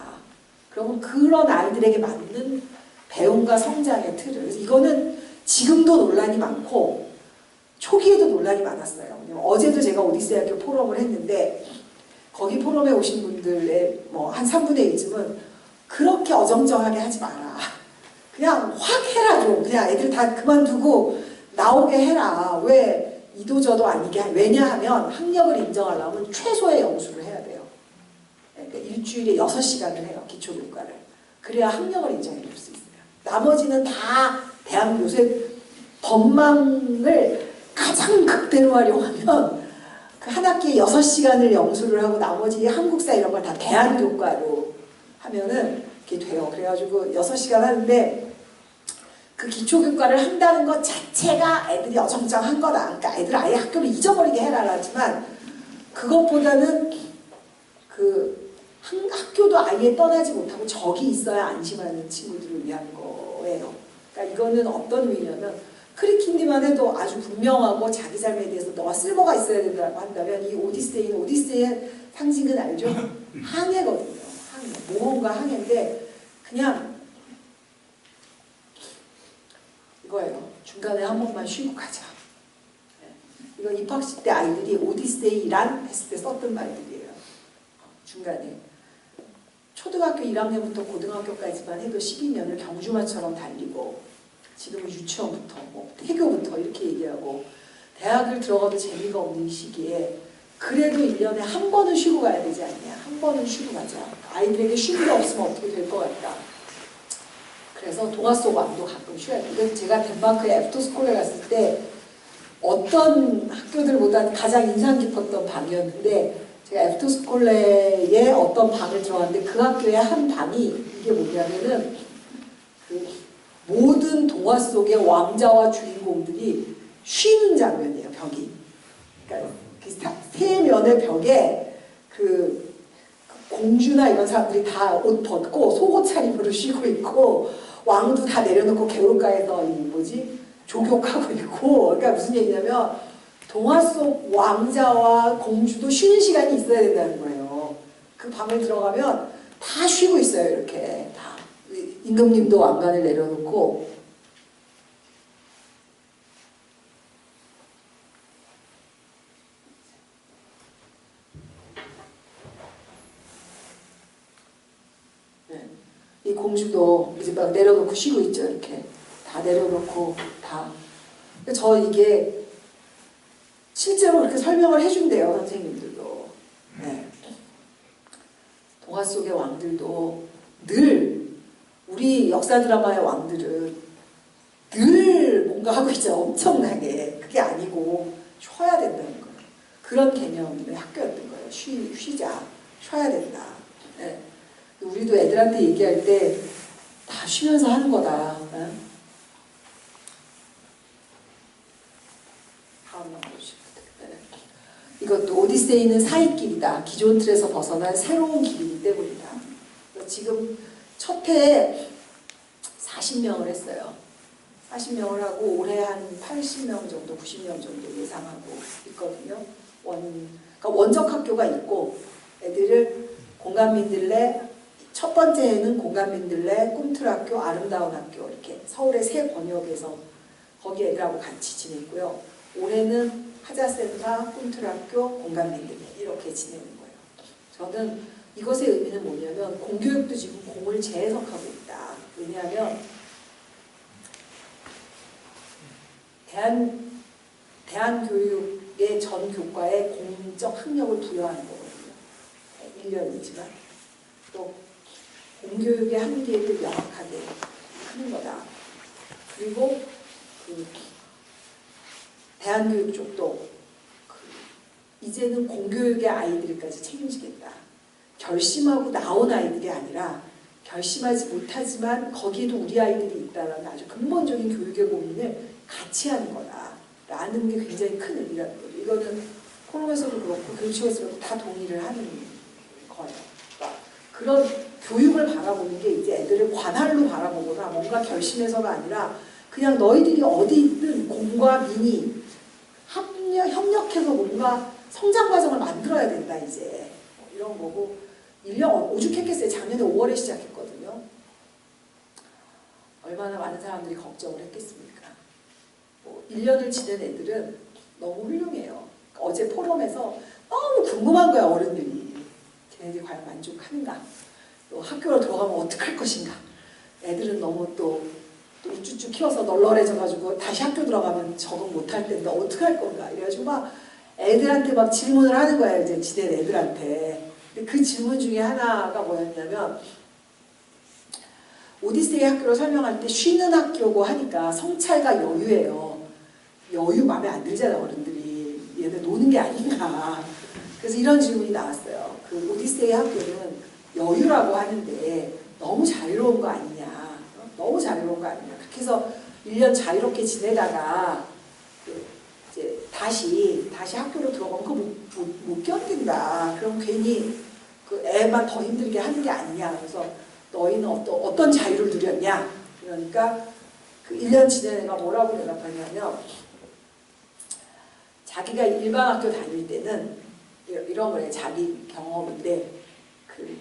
그러면 그런 아이들에게 맞는 배움과 성장의 틀을. 그래서 이거는 지금도 논란이 많고 초기에도 논란이 많았어요. 어제도 제가 오디세이 학교 포럼을 했는데 거기 포럼에 오신 분들의 뭐 한 3분의 1쯤은 그렇게 어정쩡하게 하지 마라. 그냥 확 해라 좀. 그냥 애들 다 그만두고 나오게 해라. 왜 이도저도 아니게. 왜냐하면 학력을 인정하려면 최소의 연수를 해야 돼요. 그러니까 일주일에 6시간을 해요. 기초교과를. 그래야 학력을 인정해 줄 수 있어요. 나머지는 다 대학 요새 법망을 가장 극대화하려고 하면 그 한 학기에 6시간을 영수를 하고 나머지 한국사 이런 걸 다 대안교과로 하면은 이렇게 돼요. 그래가지고 6시간 하는데 그 기초교과를 한다는 것 자체가 애들이 어정쩡한 거다. 그러니까 애들 아예 학교를 잊어버리게 해라 하지만 그것보다는 그 학교도 아예 떠나지 못하고 적이 있어야 안심하는 친구들을 위한 거예요. 그러니까 이거는 어떤 의미냐면 크리킨디만 해도 아주 분명하고 자기 삶에 대해서 너가 쓸모가 있어야 된다고 한다면 이 오디세이의 상징은 알죠? 항해거든요. 항해. 모험과 항해인데 그냥 이거예요. 중간에 한 번만 쉬고 가자. 이거 입학식 때 아이들이 오디세이란 했을 때 썼던 말들이에요. 중간에. 초등학교 1학년부터 고등학교까지만 해도 12년을 경주마처럼 달리고 지금은 유치원부터 뭐 태교부터 이렇게 얘기하고 대학을 들어가도 재미가 없는 시기에 그래도 1년에 한 번은 쉬고 가야 되지 않냐. 한 번은 쉬고 가자. 아이들에게 쉴 게 없으면 어떻게 될 것 같다. 그래서 동화 속 왕도 가끔 쉬어야 돼. 이건 제가 덴마크에 애프터스쿨에 갔을 때 어떤 학교들보다 가장 인상 깊었던 방이었는데 제가 애프터스쿨에 어떤 방을 들어갔는데 그 학교의 한 방이 이게 뭐냐면은 그 모든 동화 속의 왕자와 주인공들이 쉬는 장면이에요. 벽이. 그러니까 세 면의 벽에 그 공주나 이런 사람들이 다 옷 벗고 속옷 차림으로 쉬고 있고 왕도 다 내려놓고 개울가에서 조격하고 있고 그러니까 무슨 얘기냐면 동화 속 왕자와 공주도 쉬는 시간이 있어야 된다는 거예요. 그 방에 들어가면 다 쉬고 있어요. 이렇게 다. 임금님도 왕관을 내려놓고 네. 이 공주도 이제 막 내려놓고 쉬고 있죠. 이렇게 다 내려놓고 다. 저 이게 실제로 그렇게 설명을 해준대요. 선생님들도. 네. 동화 속의 왕들도 늘 우리 역사 드라마의 왕들은 늘 뭔가 하고 있잖아. 엄청나게. 그게 아니고 쉬어야 된다는 거예요. 그런 개념의 학교였던 거예요. 쉬자. 쉬어야 된다. 네. 우리도 애들한테 얘기할 때 다 쉬면서 하는 거다. 네? 다음만 보시면 네. 이것도 오디세이는 사이길이다. 기존 틀에서 벗어난 새로운 길이기 때문이다. 지금 첫 해에 40명을 했어요. 40명을 하고 올해 한 80명 정도, 90명 정도 예상하고 있거든요. 그러니까 원적 학교가 있고 애들을 공감민들레 첫 번째 해는 공감민들레, 꿈틀학교, 아름다운 학교 이렇게 서울의 세 권역에서 거기 애들하고 같이 지냈고요. 올해는 하자센터, 꿈틀학교, 공감민들레 이렇게 지내는 거예요. 저는 이것의 의미는 뭐냐면 공교육도 지금 공을 재해석하고 있다. 왜냐하면 대한교육의 전 교과에 공적 학력을 부여하는 거거든요. 1년이지만 또 공교육의 한계를 명확하게 하는 거다. 그리고 그 대한교육 쪽도 이제는 공교육의 아이들까지 책임지겠다. 결심하고 나온 아이들이 아니라 결심하지 못하지만 거기에도 우리 아이들이 있다는 아주 근본적인 교육의 고민을 같이 하는 거다라는 게 굉장히 큰 의미라는 거죠. 이거는 포럼에서도 그렇고 교육청에서도 다 동의를 하는 거예요. 그러니까 그런 교육을 바라보는 게 이제 애들을 관할로 바라보거나 뭔가 결심해서가 아니라 그냥 너희들이 어디 있든 공과 민이 협력해서 뭔가 성장 과정을 만들어야 된다 이제 이런 거고 1년 오죽했겠어요. 작년에 5월에 시작했거든요. 얼마나 많은 사람들이 걱정을 했겠습니까? 1년을 지낸 애들은 너무 훌륭해요. 어제 포럼에서 너무 궁금한 거야 어른들이. 걔네들이 과연 만족하는가? 또 학교로 들어가면 어떡할 것인가? 애들은 너무 또 우쭈쭈 키워서 널널해져가지고 다시 학교 들어가면 적응 못할 텐데 어떡할 건가? 이래가지고 막 애들한테 막 질문을 하는 거야 이제 지낸 애들한테. 근데 그 질문 중에 하나가 뭐였냐면 오디세이 학교로 설명할 때 쉬는 학교고 하니까 성찰과 여유예요. 여유 마음에 안 들잖아 어른들이. 얘네 노는 게 아닌가. 그래서 이런 질문이 나왔어요. 그 오디세이 학교는 여유라고 하는데 너무 자유로운 거 아니냐. 너무 자유로운 거 아니냐. 그렇게 해서 1년 자유롭게 지내다가 그 이제 다시 학교로 들어가면 그거 못 견딘다. 그럼 괜히 그 애만 더 힘들게 하는 게 아니냐. 그래서 너희는 어떤 자유를 누렸냐. 그러니까 그 1년 지낸 애가 뭐라고 대답하냐면 자기가 일반 학교 다닐 때는 이런 거예요. 자기 경험인데 그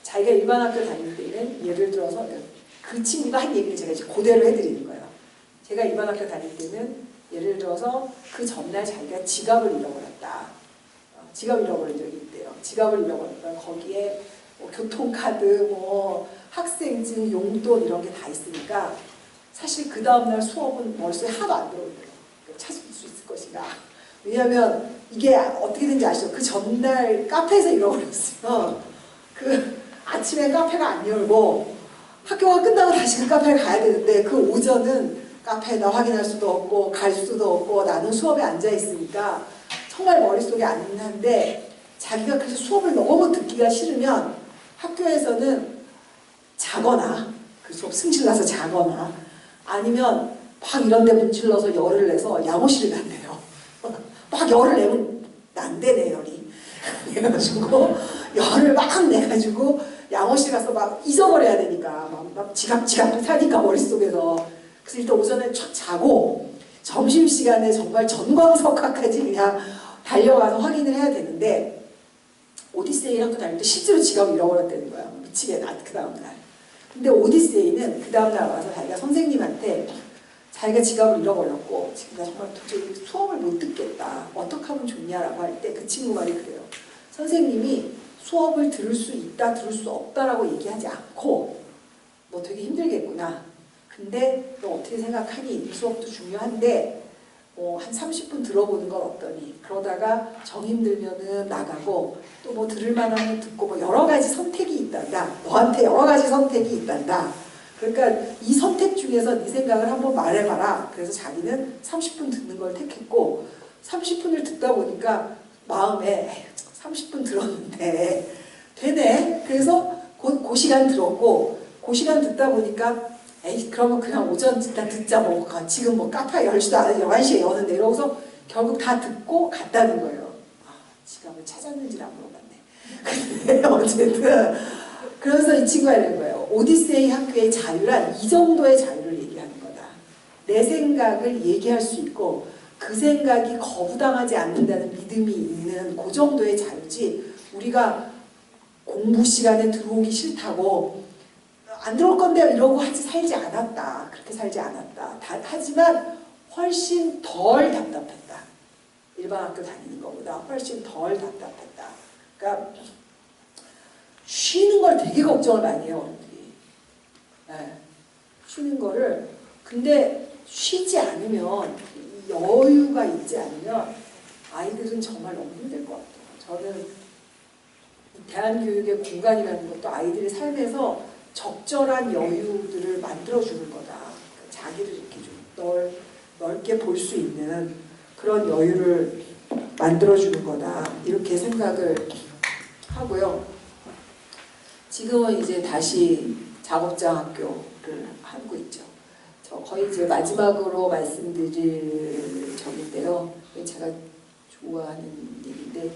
자기가 일반 학교 다닐 때는 예를 들어서 그 친구가 한 얘기를 제가 이제 그대로 해드리는 거예요. 제가 일반 학교 다닐 때는 예를 들어서 그 전날 자기가 지갑을 잃어버렸다. 지갑을 잃어버린 적이 있대요. 지갑을 잃어버렸다. 거기에 뭐 교통카드, 뭐 학생증, 용돈 이런 게 다 있으니까 사실 그 다음날 수업은 머릿속에 하나도 안 들어오더라고요. 찾을 수 있을 것인가. 왜냐하면 이게 어떻게 된지 아시죠? 그 전날 카페에서 잃어버렸어요. 그 아침에 카페가 안 열고 학교가 끝나고 다시 그 카페에 가야 되는데 그 오전은 카페에다 확인할 수도 없고 갈 수도 없고 나는 수업에 앉아 있으니까 정말 머릿속에 안 나는데 자기가 그래서 수업을 너무 듣기가 싫으면 학교에서는 자거나 그 수업 승질나서 자거나 아니면 막 이런 데 문질러서 열을 내서 양호실을 간대요. 막 열을 내면 난대네 열이. 그래가지고 열을 막 내가지고 양호실 가서 막 잊어버려야 되니까 막 지갑 사니까 머릿속에서. 그래서 일단 오전에 촥 자고 점심시간에 정말 전광석화까지 그냥 달려가서 확인을 해야 되는데 오디세이 학교 다닐 때 실제로 지갑을 잃어버렸다는 거야. 미치겠다 그 다음날. 근데 오디세이는 그 다음날 와서 자기가 선생님한테 자기가 지갑을 잃어버렸고 지금 나 정말 도저히 수업을 못 듣겠다. 어떻게 하면 좋냐라고 할 때 그 친구 말이 그래요. 선생님이 수업을 들을 수 있다 들을 수 없다라고 얘기하지 않고 너 되게 힘들겠구나. 근데 너 어떻게 생각하니? 이 수업도 중요한데 한 30분 들어보는 건 어떠니? 그러다가 정 힘들면은 나가고 또 뭐 들을 만하면 듣고 뭐 여러 가지 선택이 있단다. 너한테 여러 가지 선택이 있단다. 그러니까 이 선택 중에서 네 생각을 한번 말해봐라. 그래서 자기는 30분 듣는 걸 택했고 30분을 듣다 보니까 마음에 30분 들었는데 되네. 그래서 그 시간 들었고 그 시간 듣다 보니까 에이 그러면 그냥 오전 일단 듣자 뭐 지금 뭐 카페 열지도 않아 11시에 여는데 이러고서 결국 다 듣고 갔다는 거예요. 아 지갑을 찾았는지는 안 물어봤네. 근데 어쨌든 그래서 이 친구가 이런 거예요. 오디세이 학교의 자유란 이 정도의 자유를 얘기하는 거다. 내 생각을 얘기할 수 있고 그 생각이 거부당하지 않는다는 믿음이 있는 그 정도의 자유지 우리가 공부 시간에 들어오기 싫다고 안 들어올 건데 이러고 살지 않았다. 그렇게 살지 않았다. 하지만 훨씬 덜 답답했다. 일반 학교 다니는 것보다 훨씬 덜 답답했다. 그러니까 쉬는 걸 되게 걱정을 많이 해요. 어른들이. 네. 쉬는 거를. 근데 쉬지 않으면 여유가 있지 않으면 아이들은 정말 너무 힘들 것 같아요. 저는 대한교육의 공간이라는 것도 아이들의 삶에서 적절한 여유들을 만들어주는 거다. 자기를 이렇게 좀 넓게 볼 수 있는 그런 여유를 만들어주는 거다. 이렇게 생각을 하고요. 지금은 이제 다시 작업장 학교를 하고 있죠. 저 거의 이제 마지막으로 말씀드릴 점인데요. 제가 좋아하는 일인데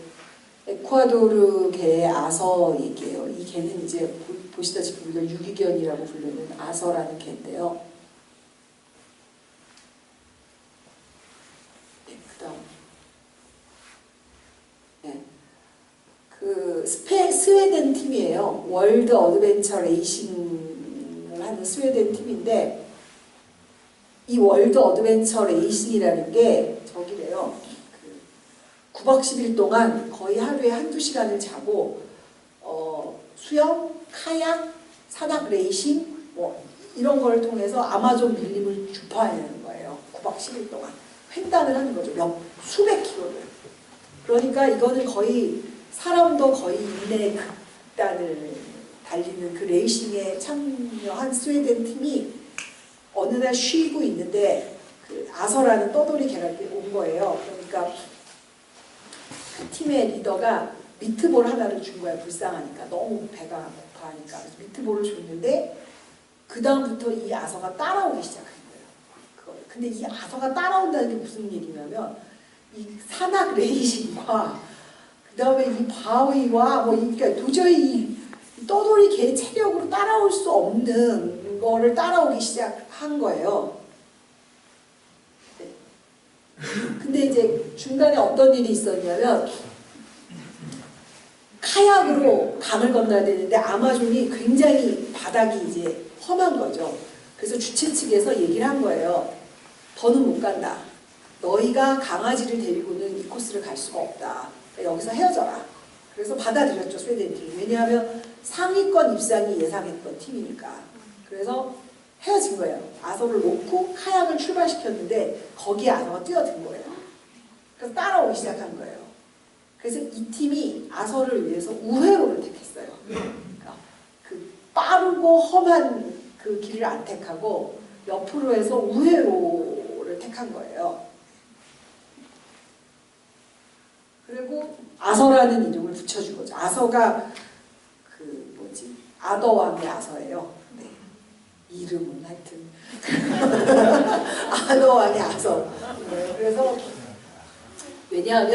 에콰도르 개의 아서 얘기예요. 이 개는 이제 보시다시피 우리가 유기견이라고 부르는 아서라는 개인데요. 네, 그다음 네, 그 스웨덴 팀이에요. 월드 어드벤처 레이싱을 하는 스웨덴 팀인데 이 월드 어드벤처 레이싱이라는 게 저기래요. 9박 10일 동안 거의 하루에 한두 시간을 자고 수영, 카약, 산악 레이싱 뭐 이런 걸 통해서 아마존 밀림을 주파하는 거예요. 9박 10일 동안 횡단을 하는 거죠. 수백 킬로를. 그러니까 이거는 거의 사람도 거의 인내 극단을 달리는 그 레이싱에 참여한 스웨덴 팀이 어느 날 쉬고 있는데 그 아서라는 떠돌이 개가 온 거예요. 그러니까 그 팀의 리더가 미트볼 하나를 준 거야. 불쌍하니까. 너무 배가 고파하니까. 그래서 미트볼을 줬는데 그 다음부터 이 아서가 따라오기 시작한 거예요. 근데 이 아서가 따라온다는 게 무슨 얘기냐면 이 산악 레이신과 그 다음에 이 바위와 뭐 그러니까 도저히 이 떠돌이 개 체력으로 따라올 수 없는 거를 따라오기 시작한 거예요. 네. 근데 이제 중간에 어떤 일이 있었냐면 카약으로 강을 건너야 되는데 아마존이 굉장히 바닥이 이제 험한 거죠. 그래서 주최 측에서 얘기를 한 거예요. 더는 못 간다. 너희가 강아지를 데리고는 이 코스를 갈 수가 없다. 여기서 헤어져라. 그래서 받아들였죠, 스웨덴 팀이. 왜냐하면 상위권 입상이 예상했던 팀이니까. 그래서 헤어진 거예요. 아서를 놓고 카약을 출발시켰는데 거기에 아서가 뛰어든 거예요. 그래서 따라오기 시작한 거예요. 그래서 이 팀이 아서를 위해서 우회로를 택했어요. 그러니까 그 빠르고 험한 그 길을 안 택하고 옆으로 해서 우회로를 택한 거예요. 그리고 아서라는 이름을 붙여준 거죠. 아서가 그 뭐지 아더왕의 아서예요. 네. 이름은 하여튼 아더왕의 아서. 네. 그래서 왜냐하면